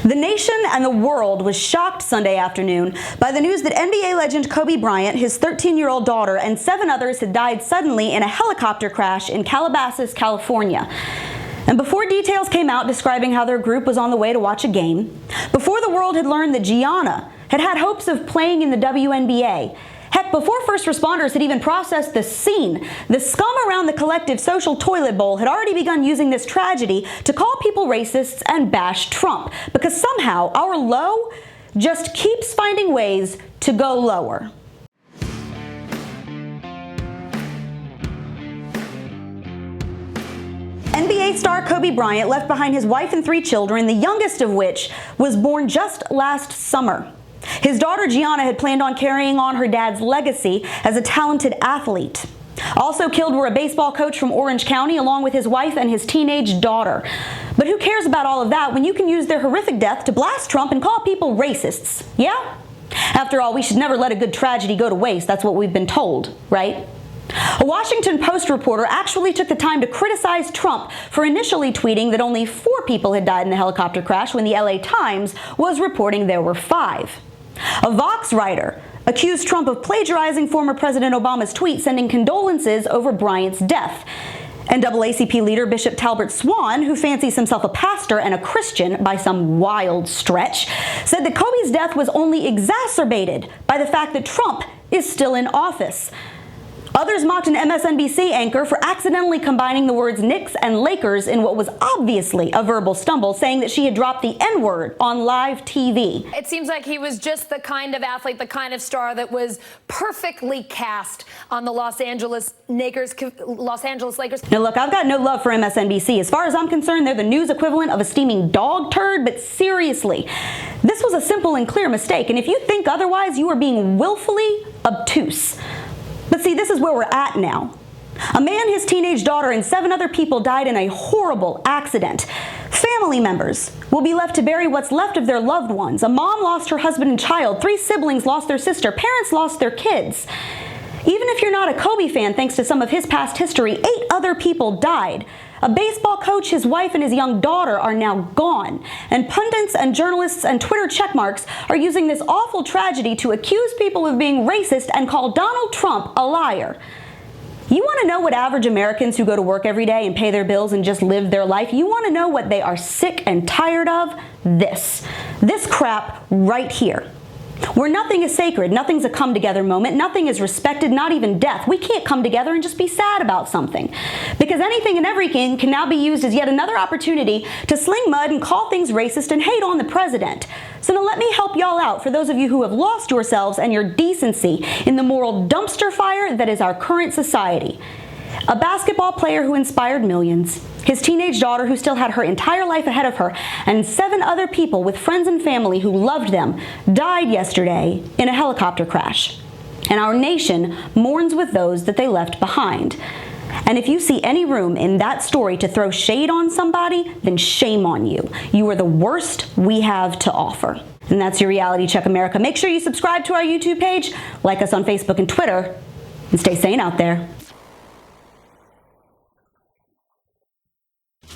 The nation and the world was shocked Sunday afternoon by the news that NBA legend Kobe Bryant, his 13-year-old daughter, and 7 others had died suddenly in a helicopter crash in Calabasas, California. And before details came out describing how their group was on the way to watch a game, before the world had learned that Gianna had had hopes of playing in the WNBA, heck, before first responders had even processed the scene, the scum around the collective social toilet bowl had already begun using this tragedy to call people racists and bash Trump, because somehow our low just keeps finding ways to go lower. NBA star Kobe Bryant left behind his wife and 3 children, the youngest of which was born just last summer. His daughter Gianna had planned on carrying on her dad's legacy as a talented athlete. Also killed were a baseball coach from Orange County along with his wife and his teenage daughter. But who cares about all of that when you can use their horrific death to blast Trump and call people racists, yeah? After all, we should never let a good tragedy go to waste. That's what we've been told, right? A Washington Post reporter actually took the time to criticize Trump for initially tweeting that only 4 people had died in the helicopter crash when the LA Times was reporting there were 5. A Vox writer accused Trump of plagiarizing former President Obama's tweet sending condolences over Bryant's death. NAACP leader Bishop Talbert Swan, who fancies himself a pastor and a Christian by some wild stretch, said that Kobe's death was only exacerbated by the fact that Trump is still in office. Others mocked an MSNBC anchor for accidentally combining the words Knicks and Lakers in what was obviously a verbal stumble, saying that she had dropped the N-word on live TV. It seems like he was just the kind of athlete, the kind of star that was perfectly cast on the Los Angeles Lakers. Now look, I've got no love for MSNBC. As far as I'm concerned, they're the news equivalent of a steaming dog turd, but seriously, this was a simple and clear mistake, and if you think otherwise, you are being willfully obtuse. But see, this is where we're at now. A man, his teenage daughter, and 7 other people died in a horrible accident. Family members will be left to bury what's left of their loved ones. A mom lost her husband and child. 3 siblings lost their sister. Parents lost their kids. Even if you're not a Kobe fan, thanks to some of his past history, 8 other people died. A baseball coach, his wife, and his young daughter are now gone. And pundits and journalists and Twitter checkmarks are using this awful tragedy to accuse people of being racist and call Donald Trump a liar. You want to know what average Americans who go to work every day and pay their bills and just live their life, you want to know what they are sick and tired of? This crap right here. Where nothing is sacred, nothing's a come-together moment, nothing is respected, not even death. We can't come together and just be sad about something. Because anything and everything can now be used as yet another opportunity to sling mud and call things racist and hate on the president. So now let me help y'all out, for those of you who have lost yourselves and your decency in the moral dumpster fire that is our current society. A basketball player who inspired millions, his teenage daughter who still had her entire life ahead of her, and 7 other people with friends and family who loved them died yesterday in a helicopter crash. And our nation mourns with those that they left behind. And if you see any room in that story to throw shade on somebody, then shame on you. You are the worst we have to offer. And that's your Reality Check America. Make sure you subscribe to our YouTube page, like us on Facebook and Twitter, and stay sane out there.